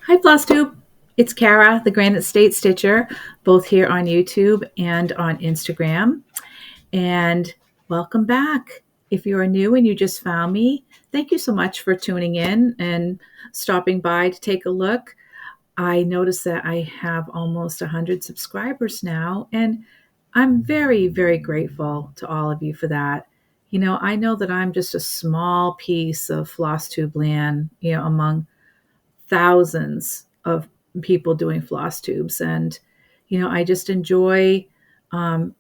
Hi, FlossTube. It's Kara, the Granite State Stitcher, both here on YouTube and on Instagram. And welcome back. If you are new and you just found me, thank you so much for tuning in and stopping by to take a look. I noticed that I have almost 100 subscribers now, and I'm very, very grateful to all of you for that. I know that I'm just a small piece of FlossTube land, among thousands of people doing floss tubes. And, I just enjoy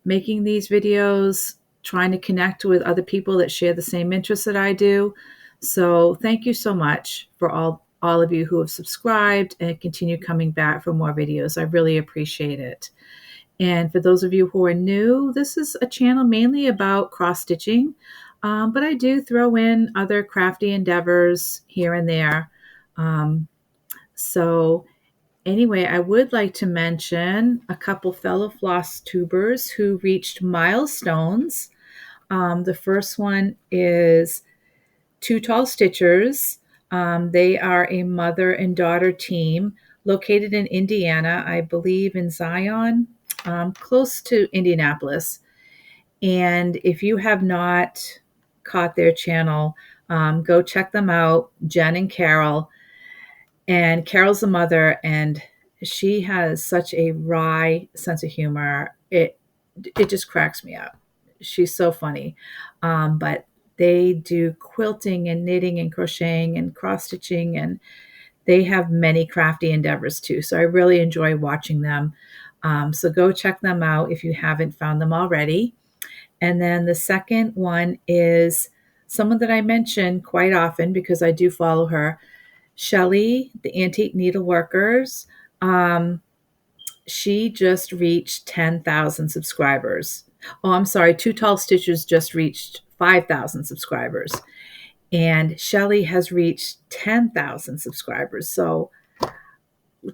making these videos, trying to connect with other people that share the same interests that I do. So thank you so much for all of you who have subscribed and continue coming back for more videos. I really appreciate it. And for those of you who are new, this is a channel mainly about cross stitching, but I do throw in other crafty endeavors here and there. So anyway, I would like to mention a couple fellow floss tubers who reached milestones. The first one is Two Tall Stitchers. They are a mother and daughter team located in Indiana, I believe in Zion, close to Indianapolis. And if you have not caught their channel, go check them out, Jen and Carol. And Carol's the mother, and she has such a wry sense of humor. It just cracks me up. She's so funny. But they do quilting and knitting and crocheting and cross stitching, and they have many crafty endeavors too. So I really enjoy watching them. So go check them out if you haven't found them already. And then the second one is someone that I mention quite often because I do follow her, Shelly, the Antique Needleworkers. She just reached 10,000 subscribers. Oh, I'm sorry. Two Tall Stitchers just reached 5,000 subscribers. And Shelly has reached 10,000 subscribers. So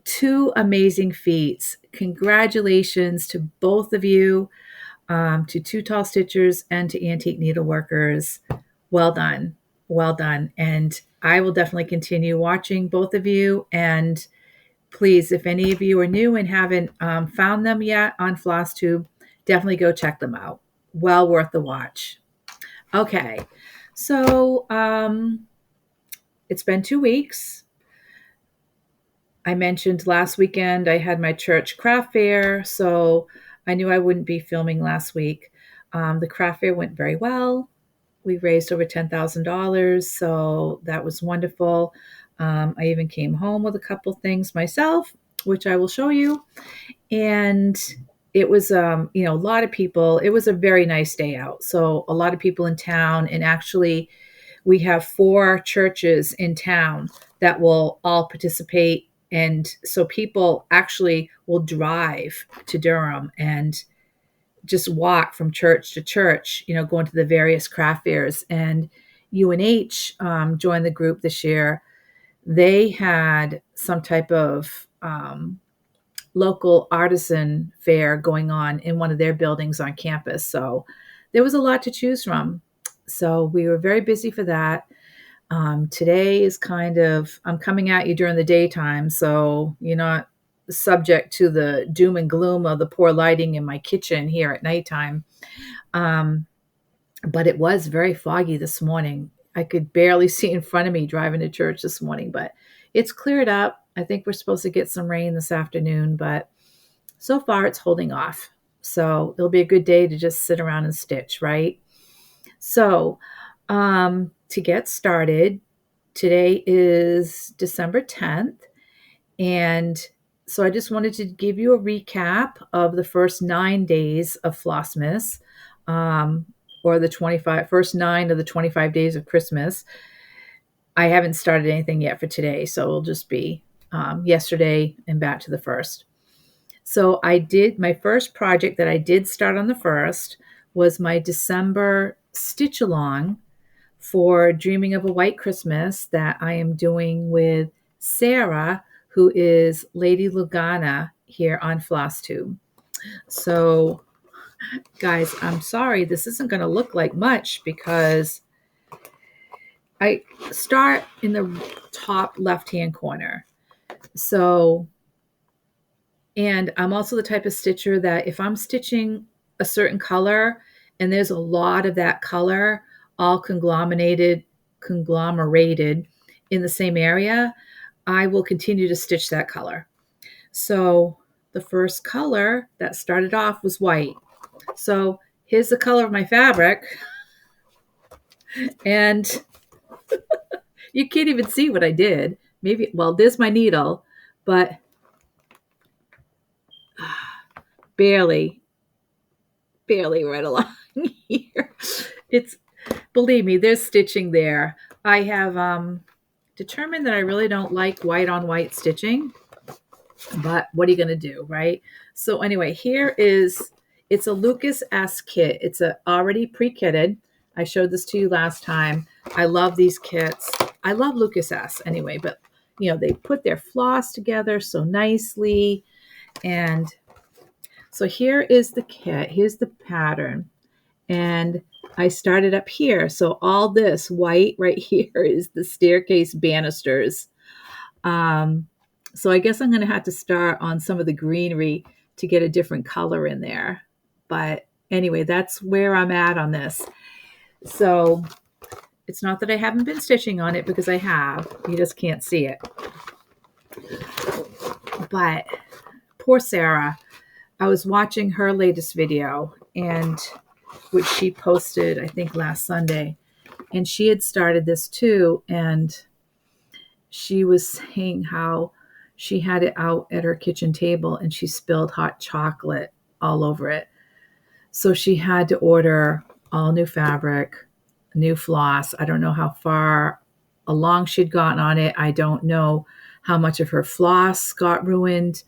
two amazing feats. Congratulations to both of you, to Two Tall Stitchers and to Antique Needleworkers. Well done. Well done. And I will definitely continue watching both of you. And please, if any of you are new and haven't found them yet on FlossTube, definitely go check them out. Well worth the watch. Okay, so it's been 2 weeks. I mentioned last weekend I had my church craft fair, so I knew I wouldn't be filming last week. The craft fair went very well. We raised over $10,000, so that was wonderful. I even came home with a couple things myself, which I will show you. And it was, a lot of people. It was a very nice day out. So a lot of people in town, and actually we have 4 churches in town that will all participate. And so people actually will drive to Durham and just walk from church to church, going to the various craft fairs. And UNH joined the group this year. They had some type of local artisan fair going on in one of their buildings on campus. So there was a lot to choose from. So we were very busy for that. Today is I'm coming at you during the daytime, so you're not subject to the doom and gloom of the poor lighting in my kitchen here at nighttime. But it was very foggy this morning. I could barely see in front of me driving to church this morning, but it's cleared up. I think we're supposed to get some rain this afternoon, but so far it's holding off. So it'll be a good day to just sit around and stitch, right? So to get started, today is December 10th. And so I just wanted to give you a recap of the first 9 days of Flossmas, or the first 9 of the 25 days of Christmas. I haven't started anything yet for today, so it'll just be yesterday and back to the first. So my first project that I did start on the first was my December stitch along for Dreaming of a White Christmas that I am doing with Sarah, who is Lady Lugana here on FlossTube. So guys, I'm sorry, this isn't going to look like much because I start in the top left-hand corner. So, and I'm also the type of stitcher that if I'm stitching a certain color and there's a lot of that color all conglomerated in the same area, I will continue to stitch that color. So the first color that started off was white. So here's the color of my fabric. And you can't even see what I did. Maybe, well, there's my needle, but barely right along here. It's, believe me, there's stitching there. I have determined that I really don't like white on white stitching, but what are you going to do, right? So anyway, it's a Lucas S kit. It's already pre-kitted. I showed this to you last time. I love these kits. I love Lucas S anyway, but they put their floss together so nicely. And so here is the kit. Here's the pattern. And I started up here. So all this white right here is the staircase banisters. So I guess I'm going to have to start on some of the greenery to get a different color in there. But anyway, that's where I'm at on this. So it's not that I haven't been stitching on it, because I have. You just can't see it. But poor Sarah, I was watching her latest video, and which she posted, I think, last Sunday. And she had started this too. And she was saying how she had it out at her kitchen table and she spilled hot chocolate all over it. So she had to order all new fabric, new floss. I don't know how far along she'd gotten on it. I don't know how much of her floss got ruined.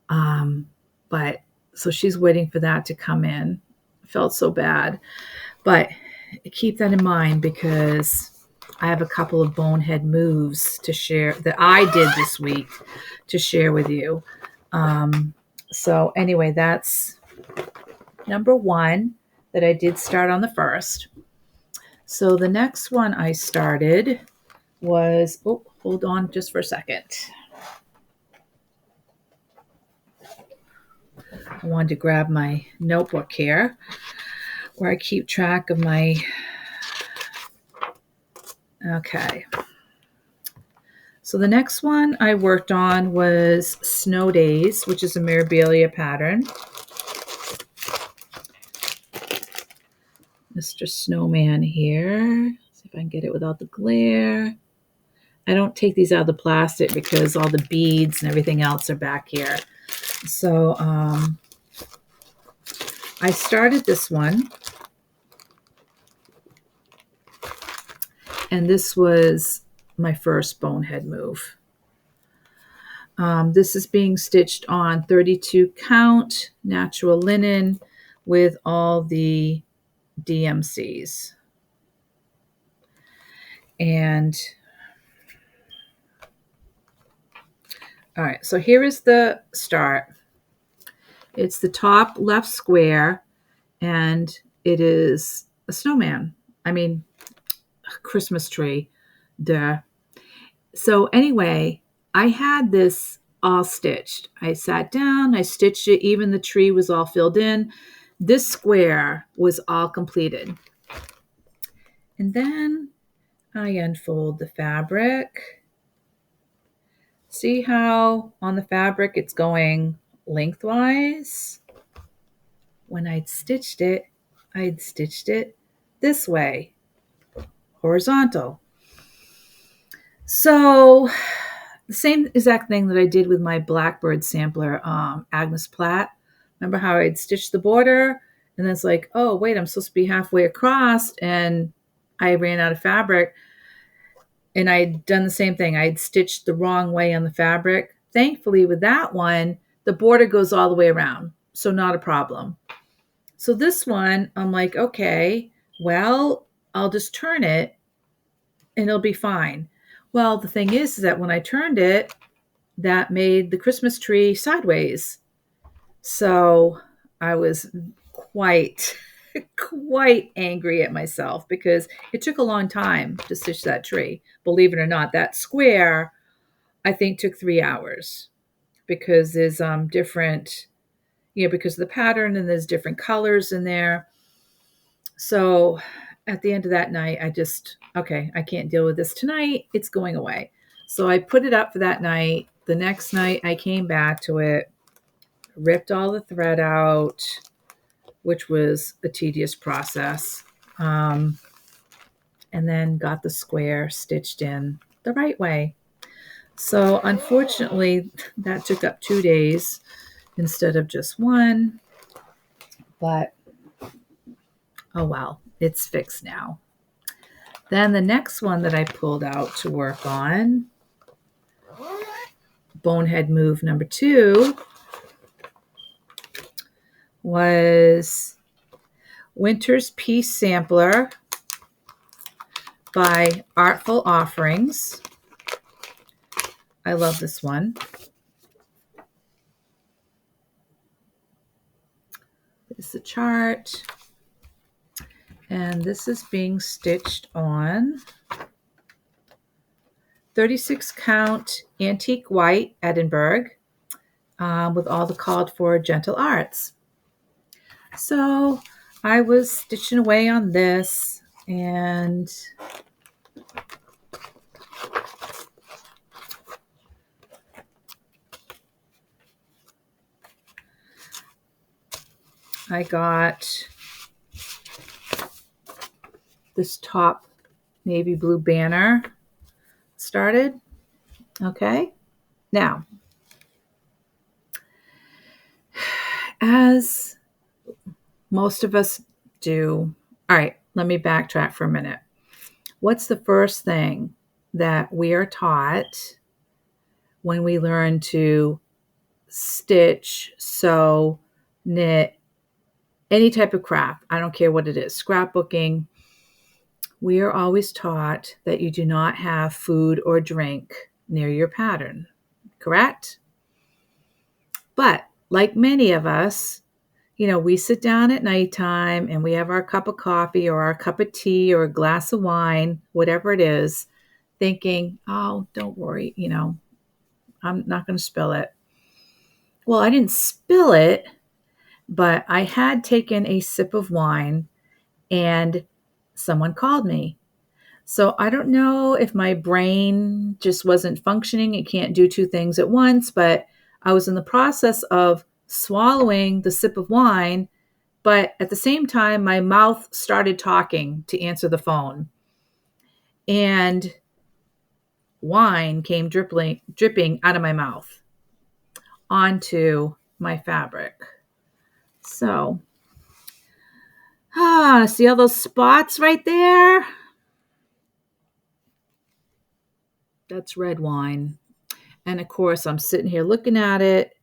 But so she's waiting for that to come in. I felt so bad. But keep that in mind, because I have a couple of bonehead moves to share that I did this week to share with you. So anyway, that's number one that I did start on the first. So the next one I started was, hold on just for a second. I wanted to grab my notebook here where I keep track of my, okay. So the next one I worked on was Snow Days, which is a Mirabilia pattern. Mr. Snowman here. Let's see if I can get it without the glare. I don't take these out of the plastic because all the beads and everything else are back here. So I started this one. And this was my first bonehead move. This is being stitched on 32 count natural linen with all the DMCs. And all right, so here is the start. It's the top left square, and it is a snowman. I mean, a Christmas tree. Duh. So anyway, I had this all stitched. I sat down, I stitched it, even the tree was all filled in. This square was all completed. And then I unfold the fabric. See how on the fabric it's going lengthwise? When I'd stitched it this way, horizontal. So the same exact thing that I did with my Blackbird sampler, Agnes Platt. Remember how I'd stitched the border? And then it's like, oh, wait, I'm supposed to be halfway across. And I ran out of fabric. And I'd done the same thing. I'd stitched the wrong way on the fabric. Thankfully, with that one, the border goes all the way around. So not a problem. So this one, I'm like, okay, well, I'll just turn it and it'll be fine. Well, the thing is that when I turned it, that made the Christmas tree sideways. So I was quite angry at myself because it took a long time to stitch that tree. Believe it or not, that square I think took 3 hours because there's different, because of the pattern and there's different colors in there. So at the end of that night, okay, I can't deal with this tonight. It's going away. So I put it up for that night. The next night I came back to it, ripped all the thread out, which was a tedious process. And then got the square stitched in the right way. So unfortunately, that took up 2 days instead of just one. But oh well, it's fixed now. Then the next one that I pulled out to work on, bonehead move number 2, was Winter's Peace Sampler by Artful Offerings. I love this one. This is the chart. And this is being stitched on 36 count antique white Edinburgh with all the called for gentle arts. So I was stitching away on this, and I got this top navy blue banner started. Okay. Now, as most of us do, all right, let me backtrack for a minute. What's the first thing that we are taught when we learn to stitch, sew, knit, any type of craft? I don't care what it is, scrapbooking. We are always taught that you do not have food or drink near your pattern, correct? But like many of us, we sit down at nighttime and we have our cup of coffee or our cup of tea or a glass of wine, whatever it is, thinking, oh, don't worry, I'm not going to spill it. Well, I didn't spill it, but I had taken a sip of wine and someone called me. So I don't know if my brain just wasn't functioning. It can't do two things at once, but I was in the process of swallowing the sip of wine, but at the same time, my mouth started talking to answer the phone. And wine came dripping out of my mouth onto my fabric. So, see all those spots right there? That's red wine. And of course, I'm sitting here looking at it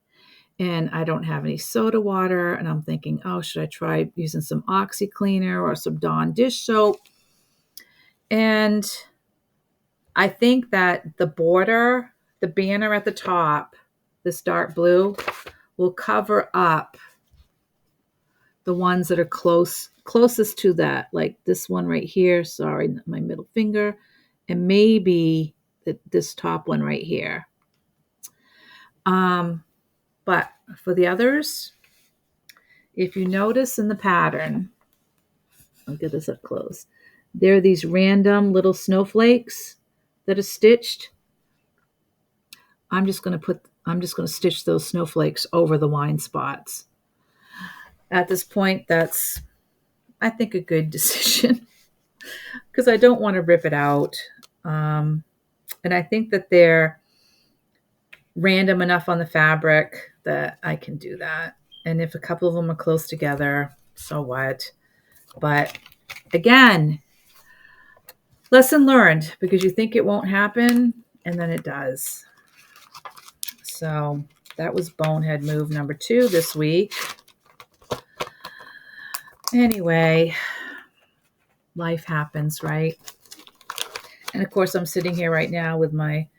and I don't have any soda water. And I'm thinking, oh, should I try using some Oxy Cleaner or some Dawn dish soap? And I think that the border, the banner at the top, this dark blue, will cover up the ones that are closest to that, like this one right here. Sorry, my middle finger. And maybe this top one right here. But for the others, if you notice in the pattern, I'll get this up close. There are these random little snowflakes that are stitched. I'm just going to stitch those snowflakes over the wine spots. At this point, that's, I think, a good decision because I don't want to rip it out. And I think that they're random enough on the fabric that I can do that. And if a couple of them are close together, so what? But again, lesson learned, because you think it won't happen and then it does. So that was bonehead move number 2 this week. Anyway, life happens, right? And of course, I'm sitting here right now with my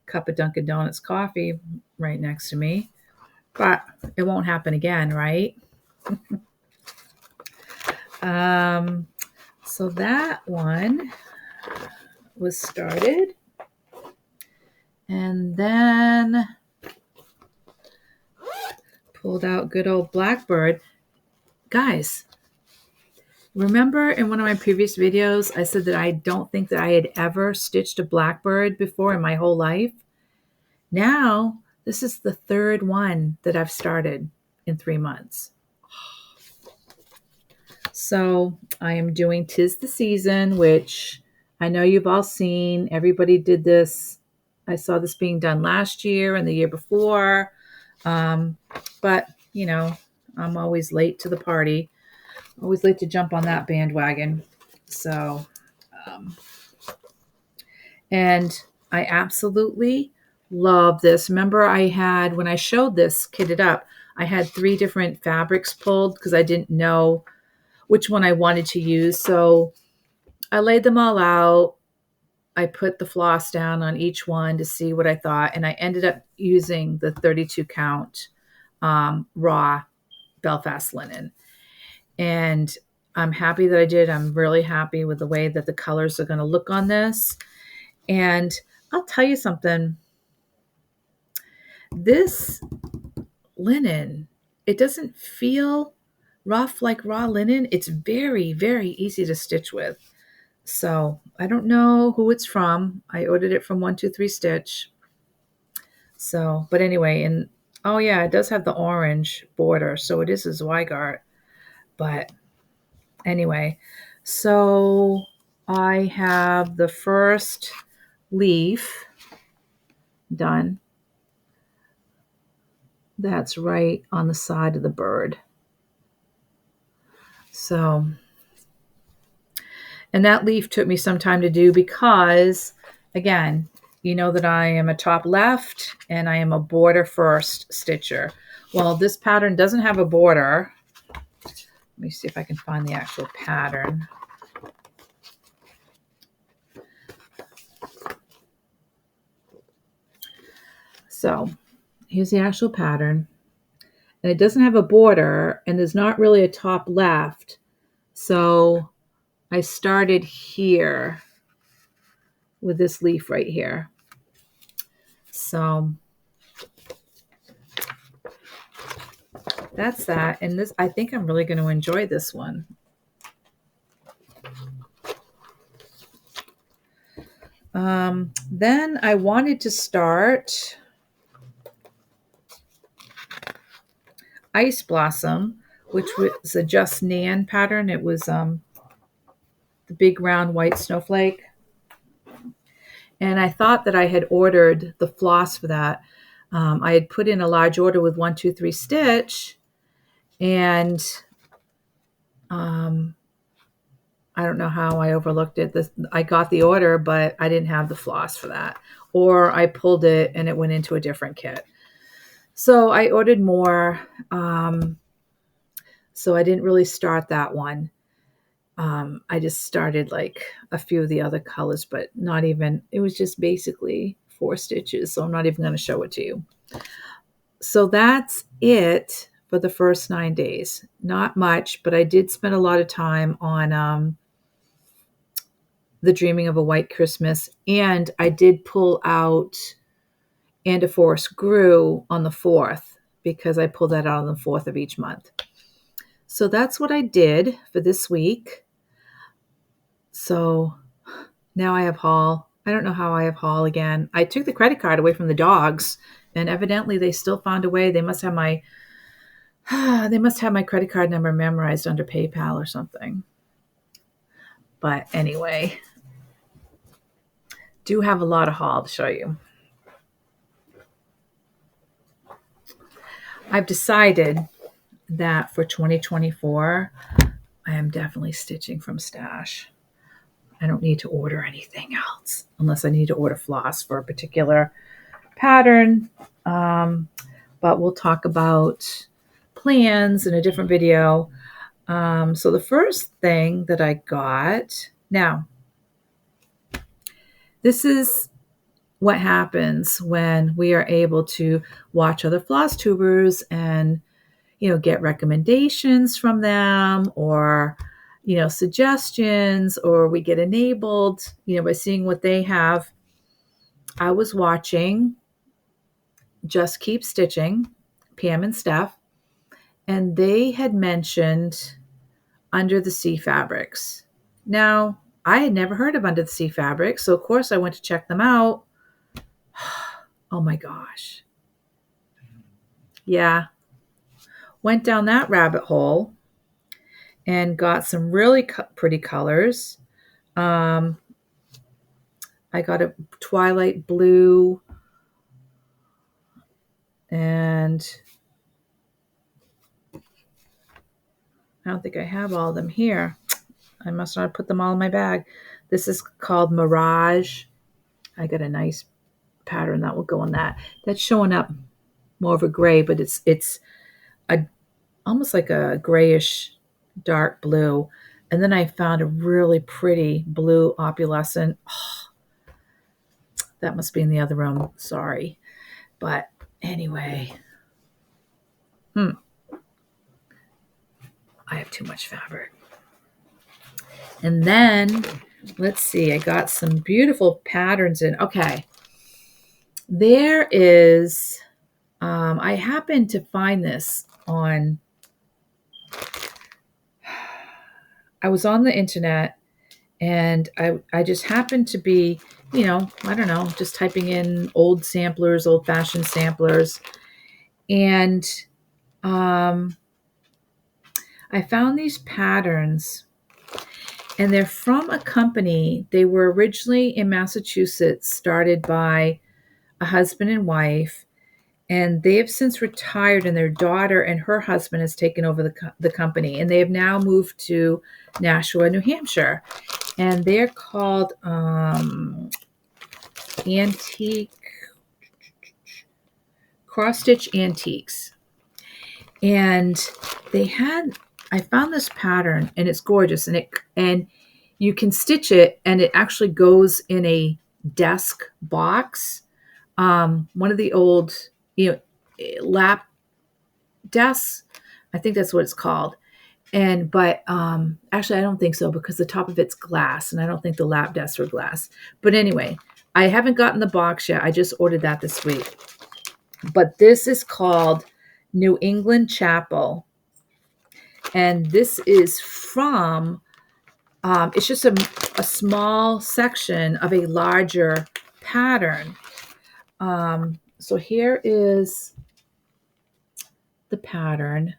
cup of Dunkin' Donuts coffee right next to me, but it won't happen again, right? So that one was started. And then pulled out good old Blackbird. Guys, remember in one of my previous videos, I said that I don't think that I had ever stitched a Blackbird before in my whole life? Now, this is the third one that I've started in 3 months. So I am doing 'Tis the Season, which I know you've all seen. Everybody did this. I saw this being done last year and the year before. But, you know, I'm always late to the party. Always late to jump on that bandwagon. So, and I absolutely love this. Remember I had, when I showed this kitted up, I had 3 different fabrics pulled because I didn't know which one I wanted to use. So I laid them all out. I put the floss down on each one to see what I thought. And I ended up using the 32 count raw Belfast linen. And I'm happy that I did. I'm really happy with the way that the colors are going to look on this. And I'll tell you something. This linen, it doesn't feel rough like raw linen. It's very, very easy to stitch with. So I don't know who it's from. I ordered it from 123 Stitch. So, but anyway, and oh yeah, it does have the orange border. So it is a Zweigart. But anyway, so I have the first leaf done. That's right on the side of the bird. So, and that leaf took me some time to do because, again, you know that I am a top left and I am a border first stitcher. Well, this pattern doesn't have a border. Let me see if I can find the actual pattern. So here's the actual pattern. And it doesn't have a border and there's not really a top left. So I started here with this leaf right here. So that's that. And this, I think I'm really going to enjoy this one. Then I wanted to start Ice Blossom, which was a Just Nan pattern. It was the big round white snowflake. And I thought that I had ordered the floss for that. I had put in a large order with 123 Stitch, and I don't know how I overlooked it. I got the order, but I didn't have the floss for that. Or I pulled it and it went into a different kit. So I ordered more. So I didn't really start that one. I just started like a few of the other colors, but not even, it was just basically 4 stitches. So I'm not even going to show it to you. So that's it for the first 9 days. Not much, but I did spend a lot of time on the Dreaming of a White Christmas. And I did pull out And a Forest Grew on the 4th because I pulled that out on the 4th of each month. So that's what I did for this week. So now I have haul. I don't know how I have haul again. I took the credit card away from the dogs and evidently they still found a way. They must have my credit card number memorized under PayPal or something. But anyway, do have a lot of haul to show you. I've decided that for 2024, I am definitely stitching from stash. I don't need to order anything else unless I need to order floss for a particular pattern. But we'll talk about plans in a different video. So the first thing that I got, now, this is what happens when we are able to watch other FlossTubers and, you know, get recommendations from them or, you know, suggestions, or we get enabled, you know, by seeing what they have. I was watching Just Keep Stitching, Pam and Steph, and they had mentioned Under the Sea Fabrics. Now, I had never heard of Under the Sea Fabrics, so of course I went to check them out. Oh my gosh. Yeah. Went down that rabbit hole and got some really pretty colors. I got a twilight blue, and I don't think I have all of them here. I must not have put them all in my bag. This is called Mirage. I got a nice pattern that will go on that. That's showing up more of a gray, but it's a almost like a grayish dark blue. And then I found a really pretty blue opalescent. Oh, that must be in the other room. Sorry. But anyway, I have too much fabric. And then, let's see, I got some beautiful patterns in. Okay. There is, I happened to find this on, I was on the internet, and I just happened to be, I don't know, just typing in old samplers, old-fashioned samplers. And I found these patterns, and they're from a company. They were originally in Massachusetts, started by a husband and wife, and they have since retired, and their daughter and her husband has taken over the company, and they have now moved to Nashua, New Hampshire, and they're called Antique Cross Stitch Antiques. And I found this pattern, and it's gorgeous, and you can stitch it, and it actually goes in a desk box. One of the old, lap desks. I think that's what it's called. But actually I don't think so, because the top of it's glass, and I don't think the lap desks are glass. But anyway, I haven't gotten the box yet. I just ordered that this week. But this is called New England Chapel. And this is from, it's just a small section of a larger pattern. So here is the pattern.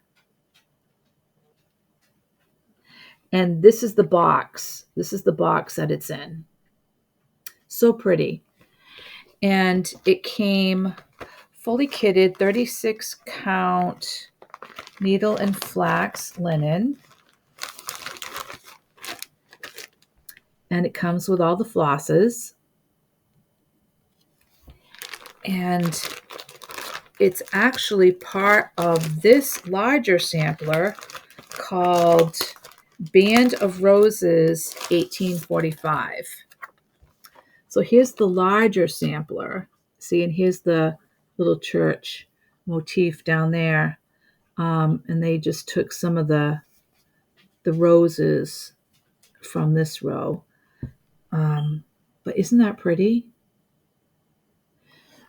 And this is the box. This is the box that it's in. So pretty. And it came fully kitted, 36 count needle and flax linen. And it comes with all the flosses. And it's actually part of this larger sampler called Band of Roses 1845. So here's the larger sampler. See, and here's the little church motif down there. And they just took some of the roses from this row. But isn't that pretty?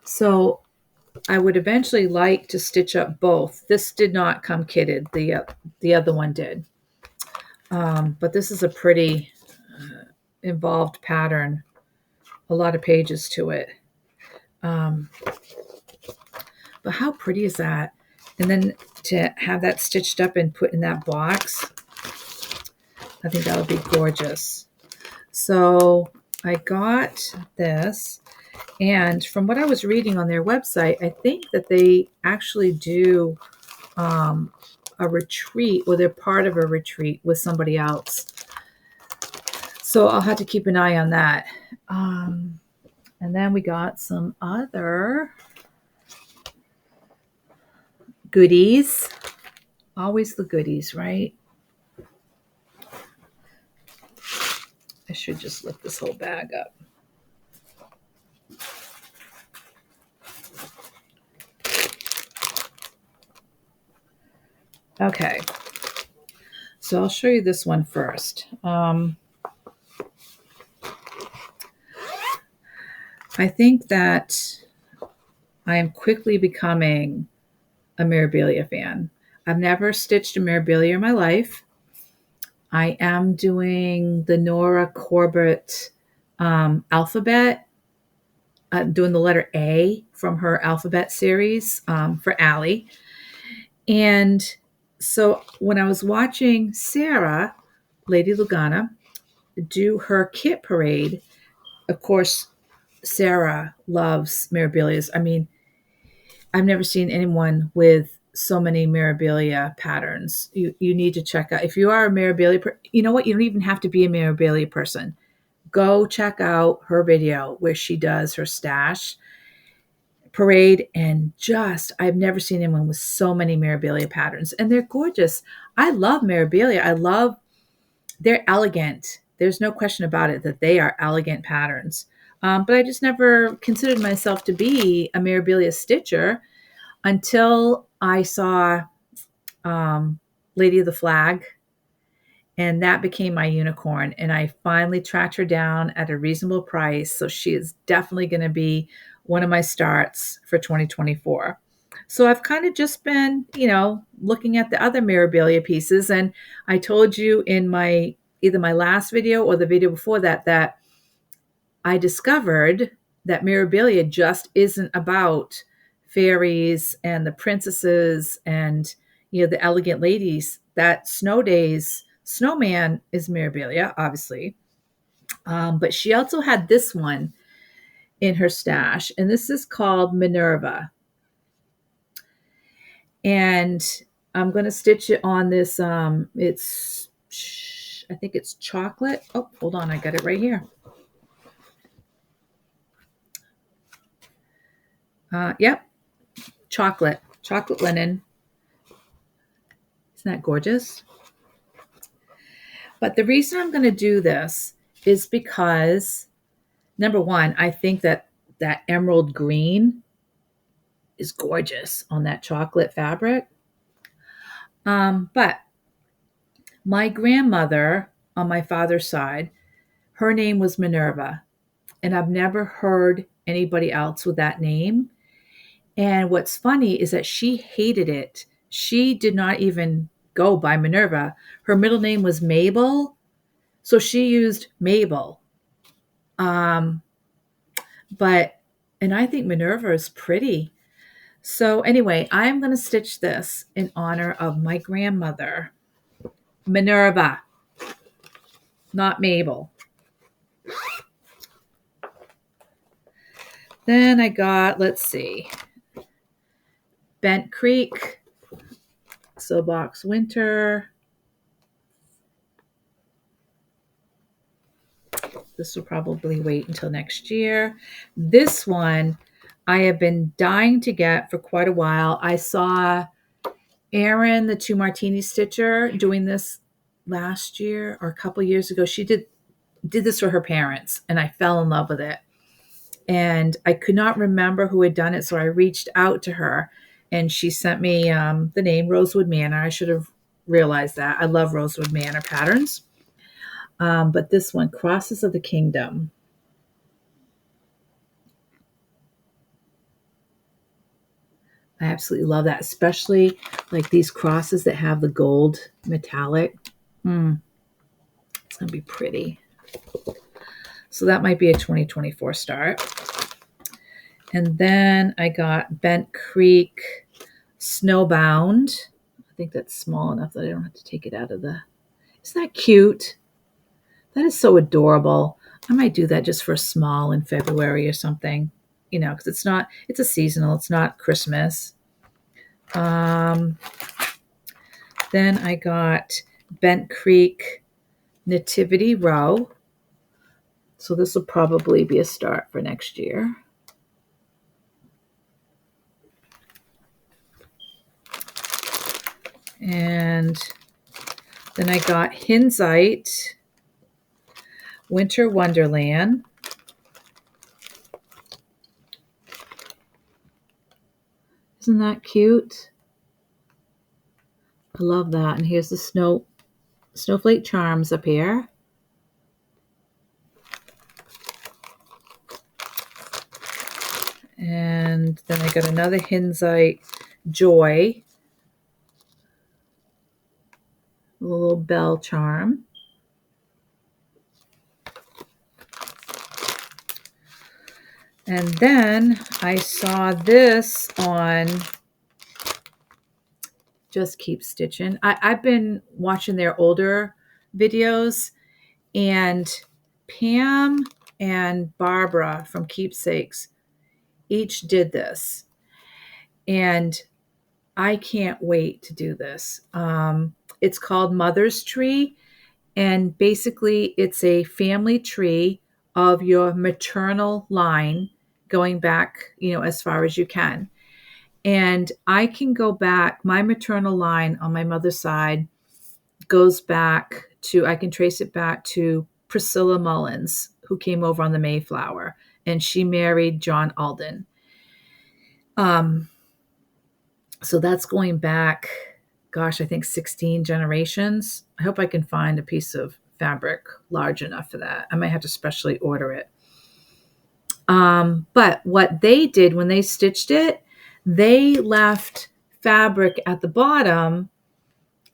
So I would eventually like to stitch up both. This did not come kitted. The other one did. But this is a pretty involved pattern. A lot of pages to it. But how pretty is that? And then to have that stitched up and put in that box, I think that would be gorgeous. So I got this, and from what I was reading on their website, I think that they actually do a retreat, or they're part of a retreat with somebody else. So I'll have to keep an eye on that. And then we got some other goodies. Always the goodies, right? I should just lift this whole bag up. Okay. So I'll show you this one first. I think that I am quickly becoming a Mirabilia fan. I've never stitched a Mirabilia in my life. I am doing the Nora Corbett alphabet, doing the letter A from her alphabet series for Allie. And so when I was watching Sarah, Lady Lugana, do her kit parade, of course, Sarah loves Mirabilias. I mean, I've never seen anyone with so many Mirabilia patterns. You need to check out. If you are a Mirabilia, you know what? You don't even have to be a Mirabilia person. Go check out her video where she does her stash parade, and just I've never seen anyone with so many Mirabilia patterns, and they're gorgeous. I love Mirabilia. They're elegant. There's no question about it that they are elegant patterns. But I just never considered myself to be a Mirabilia stitcher until I saw Lady of the Flag, and that became my unicorn. And I finally tracked her down at a reasonable price. So she is definitely going to be one of my starts for 2024. So I've kind of just been, looking at the other Mirabilia pieces. And I told you in either my last video or the video before that I discovered that Mirabilia just isn't about fairies and the princesses and, the elegant ladies. That Snow Days snowman is Mirabilia, obviously. But she also had this one in her stash, and this is called Minerva. And I'm going to stitch it on this. I think it's chocolate. Oh, hold on. I got it right here. Yep. Chocolate linen. Isn't that gorgeous? But the reason I'm going to do this is because, number one, I think that emerald green is gorgeous on that chocolate fabric. But my grandmother on my father's side, her name was Minerva, and I've never heard anybody else with that name. And what's funny is that she hated it. She did not even go by Minerva. Her middle name was Mabel, so she used Mabel. And I think Minerva is pretty. So anyway, I'm going to stitch this in honor of my grandmother, Minerva, not Mabel. Then I got, let's see, Bent Creek, Silbox Winter. This will probably wait until next year. This one I have been dying to get for quite a while. I saw Erin, the Two Martini Stitcher, doing this last year or a couple years ago. She did this for her parents, and I fell in love with it. And I could not remember who had done it, so I reached out to her, and she sent me the name Rosewood Manor. I should have realized that. I love Rosewood Manor patterns. But this one, Crosses of the Kingdom. I absolutely love that, especially like these crosses that have the gold metallic. It's going to be pretty. So that might be a 2024 start. And then I got Bent Creek Snowbound. I think that's small enough that I don't have to take it out of the... Isn't that cute? That is so adorable. I might do that just for a small in February or something, because it's a seasonal. It's not Christmas. Then I got Bent Creek Nativity Row. So this will probably be a start for next year. And then I got Hinzite Winter Wonderland. Isn't that cute? I love that. And here's the snowflake charms up here. Then I got another Hinzite Joy, a little bell charm. And then I saw this on Just Keep Stitching. I've been watching their older videos, and Pam and Barbara from Keepsakes each did this. And I can't wait to do this. It's called Mother's Tree. And basically, it's a family tree of your maternal line going back, as far as you can. And I can go back, my maternal line on my mother's side goes back to, I can trace it back to Priscilla Mullins, who came over on the Mayflower, and she married John Alden. So that's going back, gosh, I think 16 generations. I hope I can find a piece of fabric large enough for that. I might have to specially order it. But what they did when they stitched it, they left fabric at the bottom,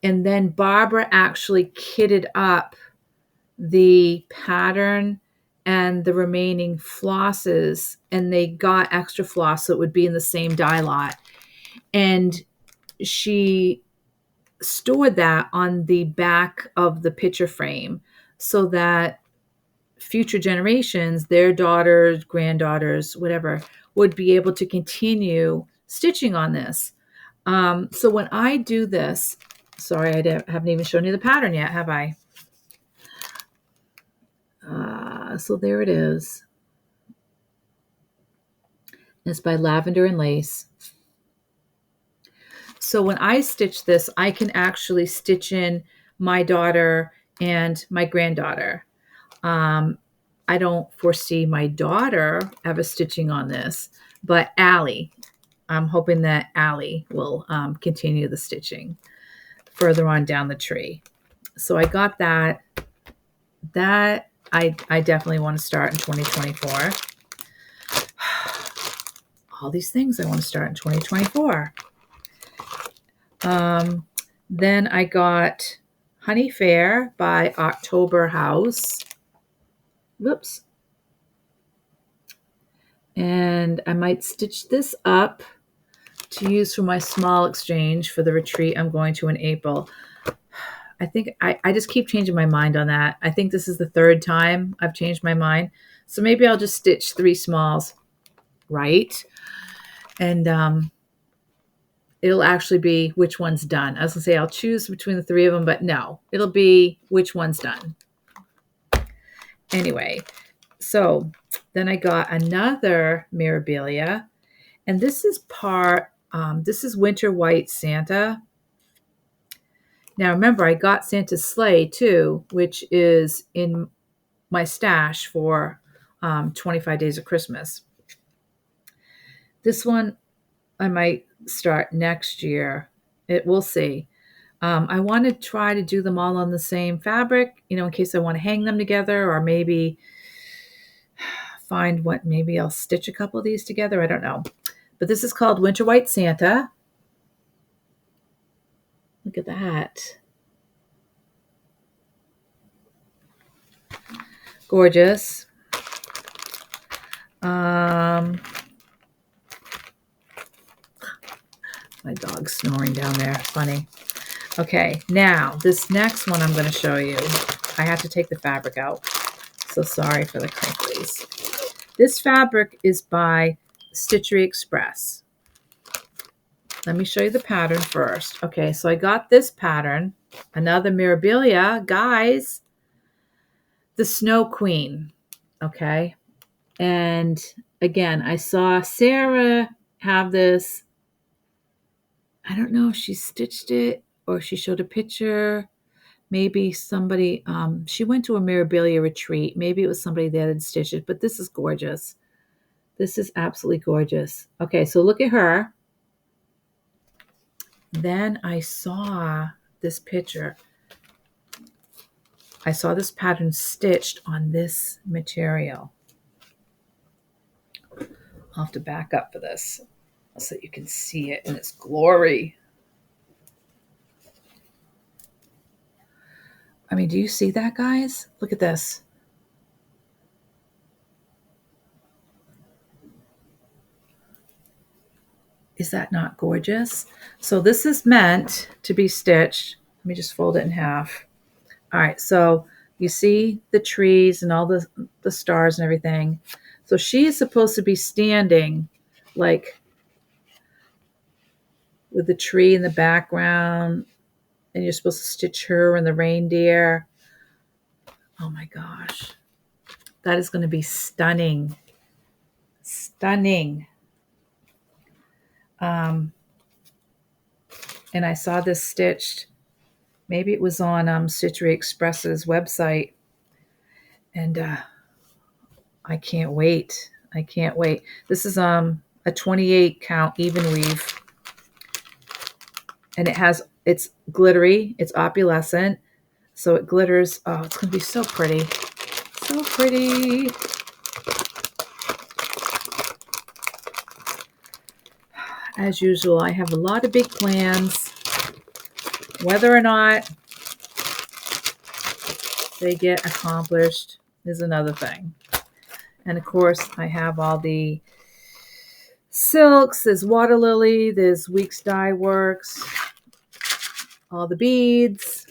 and then Barbara actually kitted up the pattern and the remaining flosses, and they got extra floss so it would be in the same dye lot. And she stored that on the back of the picture frame so that future generations, their daughters, granddaughters, whatever, would be able to continue stitching on this. So when I do this, sorry, I haven't even shown you the pattern yet, have I? So there it is. It's by Lavender and Lace. So when I stitch this, I can actually stitch in my daughter and my granddaughter. I don't foresee my daughter ever stitching on this, but Allie, I'm hoping that Allie will continue the stitching further on down the tree. So I got that. That I definitely want to start in 2024. All these things I want to start in 2024. Then I got Honey Fair by October House. Whoops. And I might stitch this up to use for my small exchange for the retreat I'm going to in April. I think I just keep changing my mind on that. I think this is the third time I've changed my mind. So maybe I'll just stitch 3 smalls, right? And it'll actually be which one's done. I was going to say I'll choose between the 3 of them, but no, it'll be which one's done. Anyway, so then I got another Mirabilia, and this is this is Winter White Santa. Now remember, I got Santa's Sleigh too, which is in my stash for 25 Days of Christmas. This one I might start next year. We'll see. I want to try to do them all on the same fabric, in case I want to hang them together, or maybe find what, maybe I'll stitch a couple of these together. I don't know. But this is called Winter White Santa. Look at that. Gorgeous. My dog's snoring down there. Funny. Okay, now this next one I'm going to show you. I have to take the fabric out. So sorry for the crinklies. This fabric is by Stitchery Express. Let me show you the pattern first. Okay, so I got this pattern, another Mirabilia, guys, the Snow Queen. Okay, and again, I saw Sarah have this. I don't know if she stitched it or she showed a picture. Maybe somebody, she went to a Mirabilia retreat. Maybe it was somebody that had stitched it, but this is gorgeous. This is absolutely gorgeous. Okay, so look at her. Then I saw this picture. I saw this pattern stitched on this material. I'll have to back up for this. so you can see it in its glory. I mean, do you see that, guys? Look at this. Is that not gorgeous? So this is meant to be stitched. Let me just fold it in half. All right, so you see the trees and all the stars and everything. So she is supposed to be standing like with the tree in the background, and you're supposed to stitch her and the reindeer. Oh my gosh. That is going to be stunning. Stunning. And I saw this stitched. Maybe it was on Stitchery Express's website. And I can't wait. I can't wait. This is a 28 count even weave. And it's glittery. It's opalescent. So it glitters. Oh, it's going to be so pretty. So pretty. As usual, I have a lot of big plans. Whether or not they get accomplished is another thing. And of course, I have all the silks. There's Water Lily. There's Weeks Dye Works. All the beads.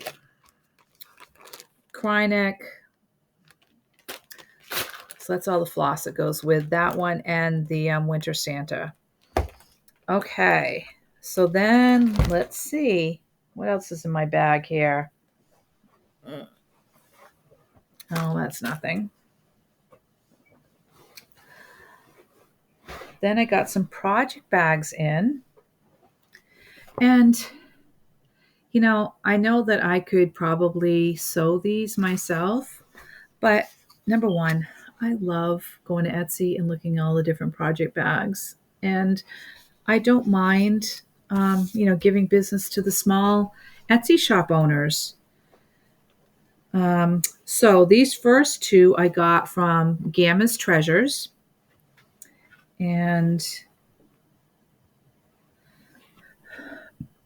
Krynic. So that's all the floss that goes with that one and the Winter Santa. Okay. So then let's see. What else is in my bag here? Oh, that's nothing. Then I got some project bags in. And, you know, I know that I could probably sew these myself. But number one, I love going to Etsy and looking at all the different project bags. And I don't mind, giving business to the small Etsy shop owners. So these first two I got from Gamma's Treasures. And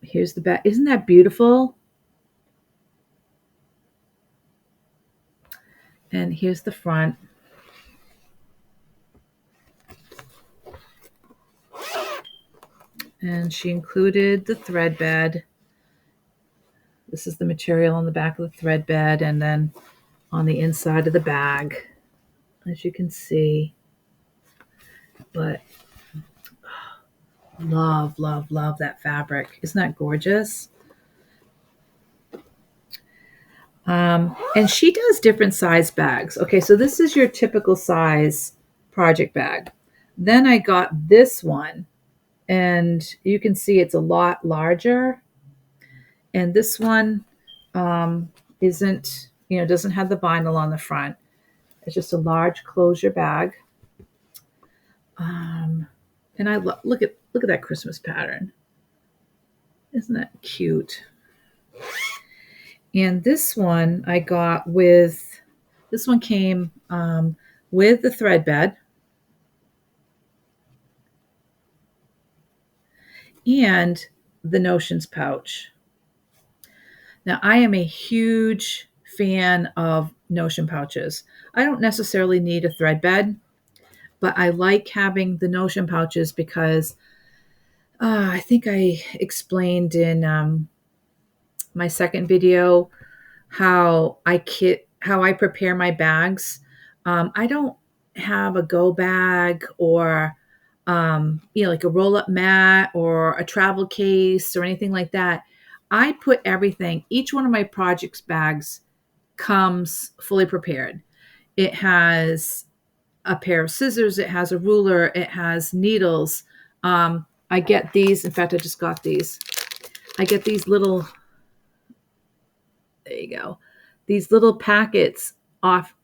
here's the back. Isn't that beautiful? And here's the front. And she included the thread bed. This is the material on the back of the thread bed, and then on the inside of the bag, as you can see. But love, love, love that fabric. Isn't that gorgeous? And she does different size bags. Okay, so this is your typical size project bag. Then I got this one, and you can see it's a lot larger. And this one doesn't have the vinyl on the front. It's just a large closure bag. And I look at that Christmas pattern. Isn't that cute? And this one I got with, this one came with the thread bed. And the Notions pouch. Now, I am a huge fan of Notion pouches. I don't necessarily need a thread bed, but I like having the Notion pouches because I think I explained in my second video how I prepare my bags. I don't have a go bag or like a roll-up mat or a travel case or anything like that. I put everything, each one of my projects bags comes fully prepared. It has a pair of scissors, it has a ruler, it has needles. I get these, in fact, I just got these. I get these little, there you go, these little packets off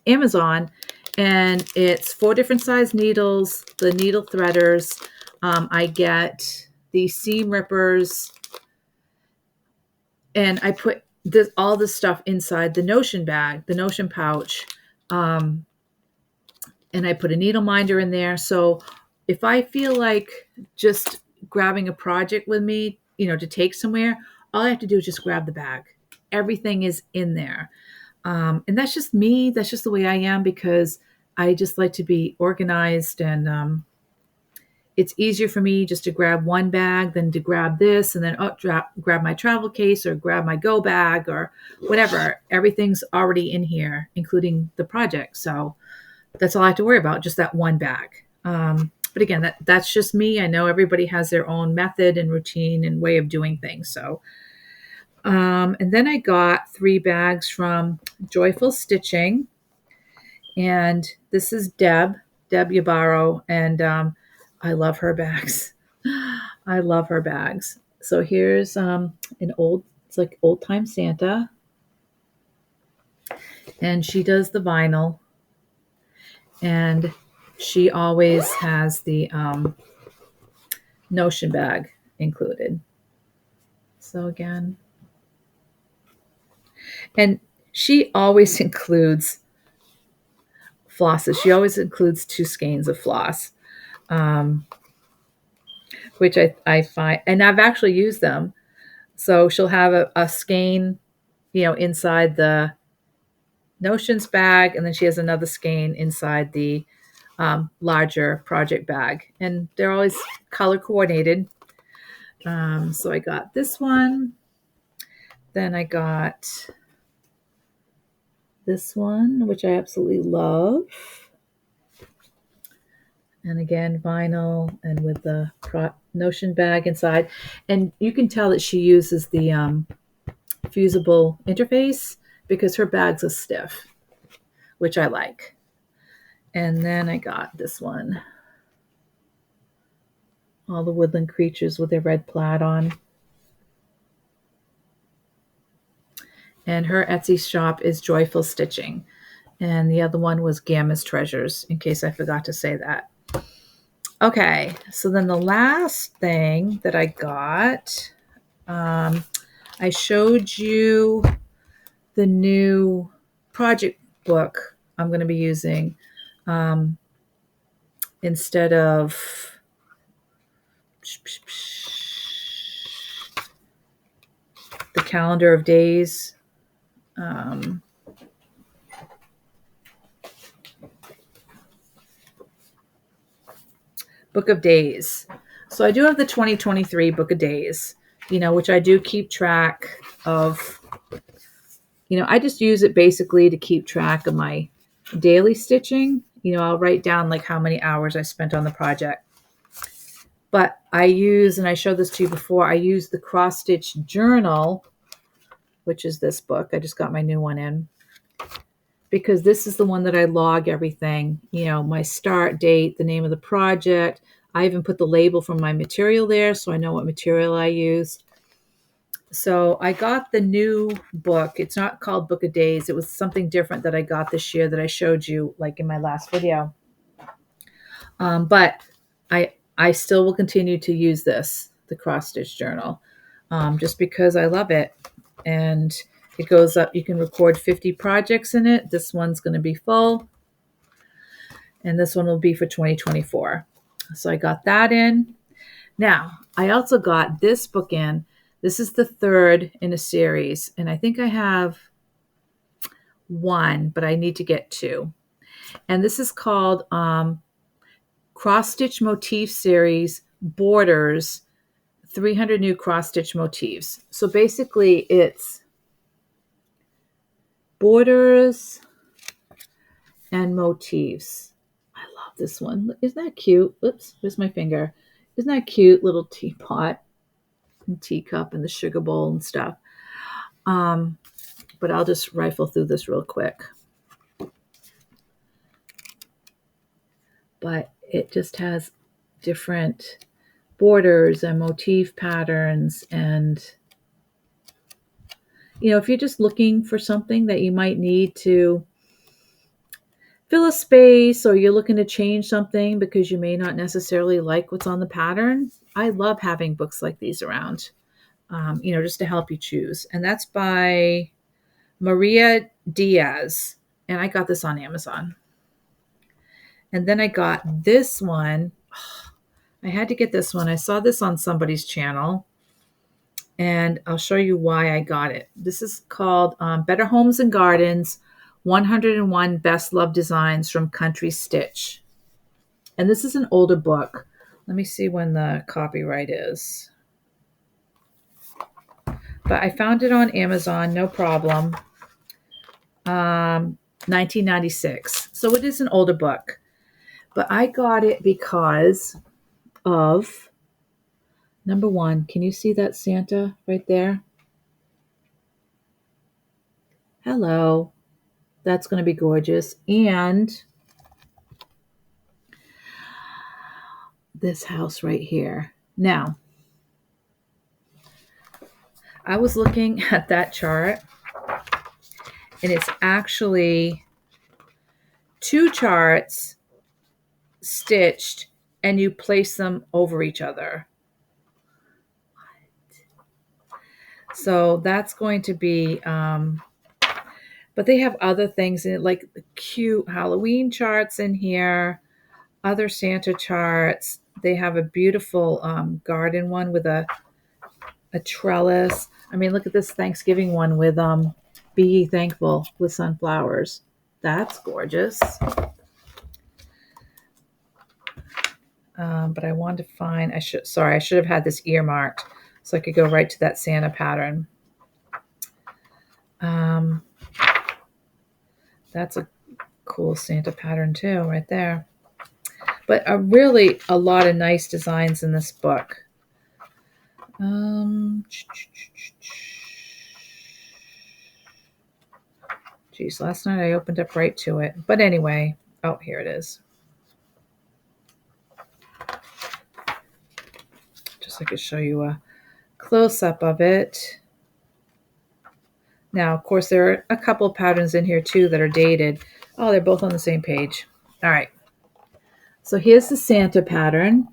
Amazon, and it's 4 different size needles, the needle threaders. I get the seam rippers, and I put all this stuff inside the Notion bag, the Notion pouch, and I put a needle minder in there. So if I feel like just grabbing a project with me, to take somewhere, all I have to do is just grab the bag. Everything is in there. And that's just me. That's just the way I am, because I just like to be organized, and it's easier for me just to grab one bag than to grab this and then grab my travel case or grab my go bag or whatever. Everything's already in here, including the project. So that's all I have to worry about, just that one bag. But again, that's just me. I know everybody has their own method and routine and way of doing things. So, and then I got 3 bags from Joyful Stitching, and this is Deb Yabaro, and I love her bags. I love her bags. So here's it's like old time Santa, and she does the vinyl, and she always has the Notion bag included. So again, and she always includes flosses. She always includes 2 skeins of floss, which I find, and I've actually used them. So she'll have a skein, inside the Notions bag, and then she has another skein inside the larger project bag, and they're always color coordinated. So I got this one, then I got this one, which I absolutely love, and again vinyl and with the Notion bag inside, and you can tell that she uses the fusible interface because her bags are stiff, which I like. And then I got this one, all the woodland creatures with their red plaid on. And her Etsy shop is Joyful Stitching. And the other one was Gamma's Treasures, in case I forgot to say that. Okay, so then the last thing that I got, I showed you the new project book I'm going to be using instead of the calendar of days. Book of Days. So I do have the 2023 Book of Days, which I do keep track of. I just use it basically to keep track of my daily stitching. I'll write down like how many hours I spent on the project. But I use, and I showed this to you before, I use the Cross Stitch Journal, which is this book. I just got my new one in, because this is the one that I log everything, my start date, the name of the project. I even put the label from my material there, so I know what material I used. So I got the new book. It's not called Book of Days. It was something different that I got this year that I showed you like in my last video. But I still will continue to use this, the Cross Stitch Journal, just because I love it. And it goes up. You can record 50 projects in it. This one's going to be full. And this one will be for 2024. So I got that in. Now, I also got this book in. This is the 3rd in a series. And I think I have 1, but I need to get 2. And this is called Cross Stitch Motif Series Borders, 300 New Cross Stitch Motifs. So basically it's borders and motifs. I love this one. Isn't that cute? Oops, where's my finger? Isn't that cute? Little teapot and teacup and the sugar bowl and stuff. But I'll just rifle through this real quick. But it just has different borders and motif patterns. And, if you're just looking for something that you might need to fill a space, or you're looking to change something because you may not necessarily like what's on the pattern, I love having books like these around, just to help you choose. And that's by Maria Diaz. And I got this on Amazon. And then I got this one. Oh, I had to get this one. I saw this on somebody's channel, and I'll show you why I got it. This is called Better Homes and Gardens, 101 Best Loved Designs from Country Stitch. And this is an older book. Let me see when the copyright is. But I found it on Amazon, no problem. 1996. So it is an older book. But I got it because of, number one, can you see that Santa right there? Hello. That's going to be gorgeous. And this house right here. Now, I was looking at that chart, and it's actually 2 charts stitched, and you place them over each other. So that's going to be, but they have other things in it, like the cute Halloween charts in here, other Santa charts. They have a beautiful garden one with a trellis. I mean, look at this Thanksgiving one with Be Ye Thankful with sunflowers. That's gorgeous. But I wanted to find, I should have had this earmarked so I could go right to that Santa pattern. That's a cool Santa pattern too, right there. But really a lot of nice designs in this book. Geez, last night I opened up right to it. But anyway, oh, here it is. Just so I could show you a close-up of it. Now, of course, there are a couple of patterns in here too that are dated. Oh, they're both on the same page. All right. So here's the Santa pattern.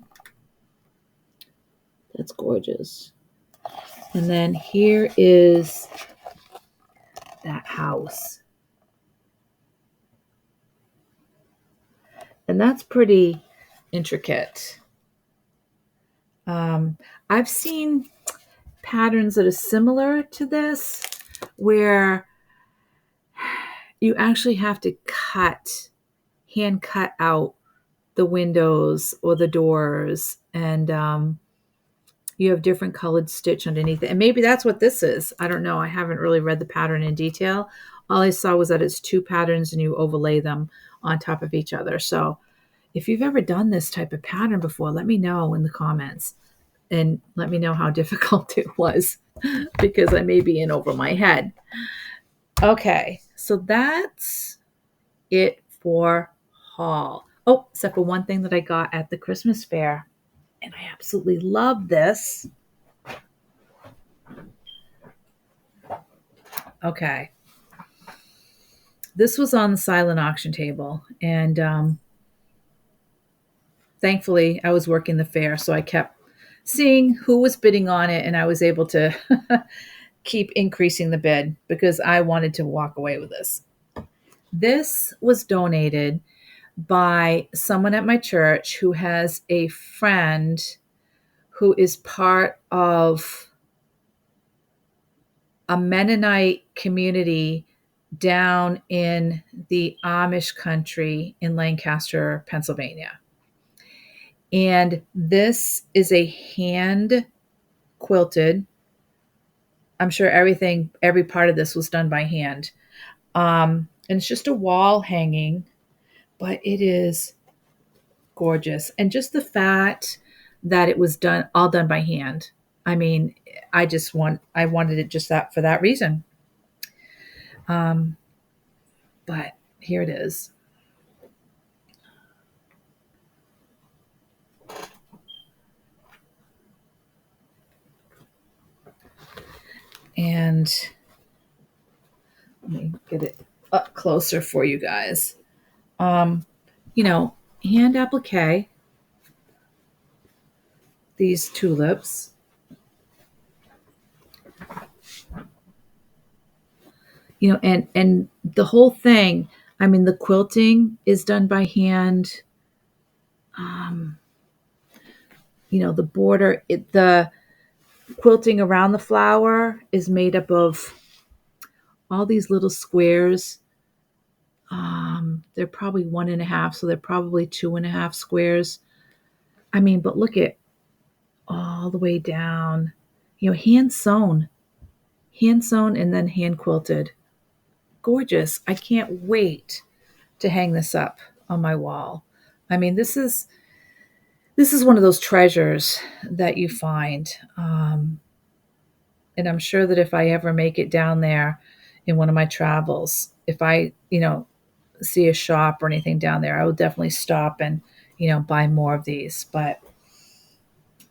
That's gorgeous. And then here is that house. And that's pretty intricate. I've seen patterns that are similar to this where you actually have to hand cut out the windows or the doors, and you have different colored stitch underneath it. And maybe that's what this is. I don't know. I haven't really read the pattern in detail. All I saw was that it's 2 patterns and you overlay them on top of each other. So if you've ever done this type of pattern before, let me know in the comments and let me know how difficult it was because I may be in over my head. Okay, so that's it for haul. Oh, except for one thing that I got at the Christmas fair, and I absolutely love this. Okay. This was on the silent auction table, and thankfully I was working the fair, so I kept seeing who was bidding on it, and I was able to keep increasing the bid because I wanted to walk away with this. This was donated by someone at my church who has a friend who is part of a Mennonite community down in the Amish country in Lancaster, Pennsylvania. And this is a hand quilted. I'm sure every part of this was done by hand. And it's just a wall hanging, but it is gorgeous. And just the fact that it was all done by hand. I mean, I wanted it just for that reason. But here it is. And let me get it up closer for you guys. Hand applique, these tulips. And the whole thing, I mean, the quilting is done by hand. the border, the quilting around the flower is made up of all these little squares. They're probably 1.5, so they're probably 2.5 squares. I mean, but look at all the way down, hand sewn, and then hand quilted. Gorgeous. I can't wait to hang this up on my wall. I mean, this is one of those treasures that you find. And I'm sure that if I ever make it down there in one of my travels, if I, see a shop or anything down there, I will definitely stop and, buy more of these. But,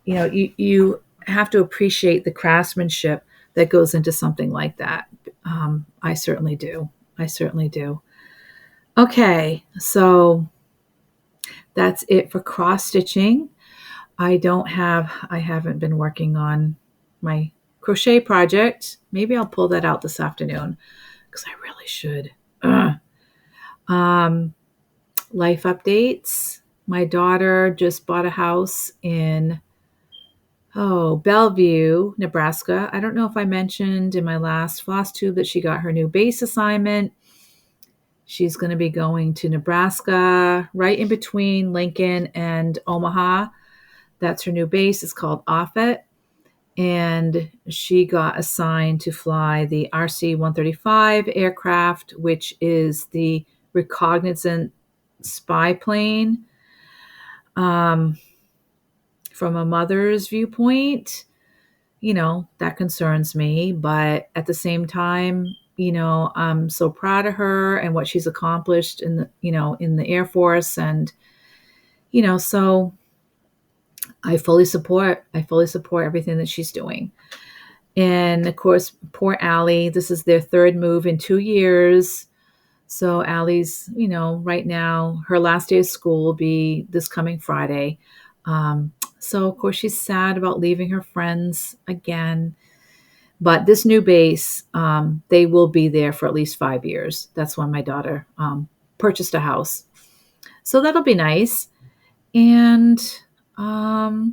you have to appreciate the craftsmanship that goes into something like that. I certainly do. Okay, so that's it for cross stitching. I haven't been working on my crochet project. Maybe I'll pull that out this afternoon because I really should. Life updates. My daughter just bought a house in Bellevue, Nebraska. I don't know if I mentioned in my last FlossTube that she got her new base assignment. She's going to be going to Nebraska, right in between Lincoln and Omaha. That's her new base. It's called Offutt. And she got assigned to fly the RC-135 aircraft, which is the reconnaissance spy plane. From a mother's viewpoint, that concerns me. But at the same time, I'm so proud of her and what she's accomplished in the Air Force. And, so I fully support everything that she's doing. And of course, poor Allie, this is their third move in 2 years. So Allie's, right now, her last day of school will be this coming Friday. So of course she's sad about leaving her friends again. But this new base, they will be there for at least 5 years. That's when my daughter purchased a house. So that'll be nice. And I'll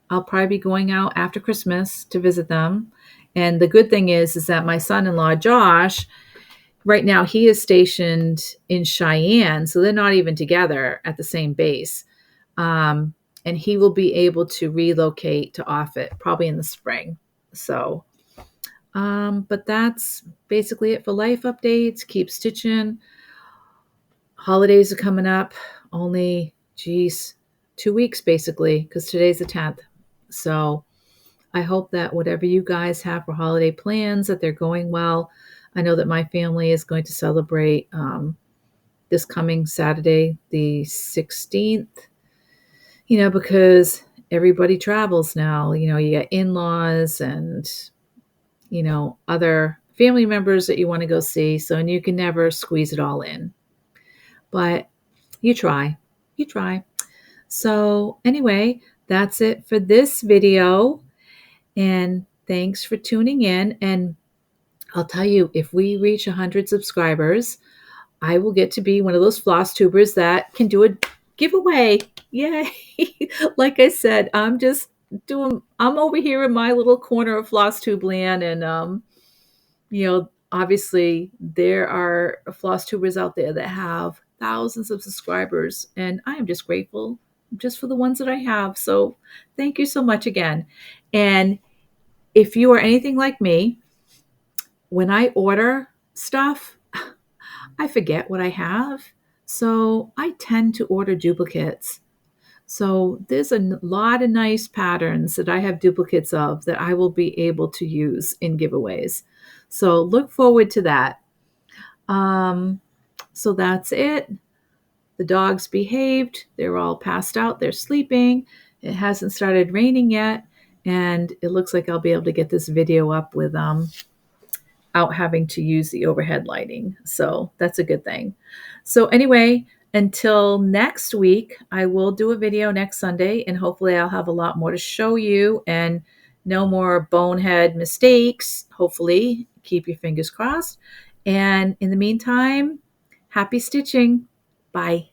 probably be going out after Christmas to visit them. And the good thing is that my son-in-law, Josh, right now he is stationed in Cheyenne. So they're not even together at the same base. And he will be able to relocate to Offutt probably in the spring. So, but that's basically it for life updates. Keep stitching. Holidays are coming up. Only, 2 weeks basically, because today's the 10th. So I hope that whatever you guys have for holiday plans, that they're going well. I know that my family is going to celebrate this coming Saturday, the 16th, because everybody travels now. You got in-laws and, other family members that you want to go see. So, and you can never squeeze it all in. But you try. So anyway, that's it for this video. And thanks for tuning in. And I'll tell you, if we reach 100 subscribers, I will get to be one of those floss tubers that can do a giveaway. Yay. Like I said, I'm over here in my little corner of FlossTube land. And, obviously there are floss tubers out there that have thousands of subscribers. And I am just grateful just for the ones that I have. So thank you so much again. And if you are anything like me, when I order stuff, I forget what I have. So I tend to order duplicates. So there's a lot of nice patterns that I have duplicates of that I will be able to use in giveaways. So look forward to that. So that's it. The dogs behaved. They're all passed out. They're sleeping. It hasn't started raining yet. And it looks like I'll be able to get this video up without having to use the overhead lighting. So that's a good thing. So anyway, until next week, I will do a video next Sunday, and hopefully I'll have a lot more to show you and no more bonehead mistakes. Hopefully, keep your fingers crossed. And in the meantime, happy stitching. Bye.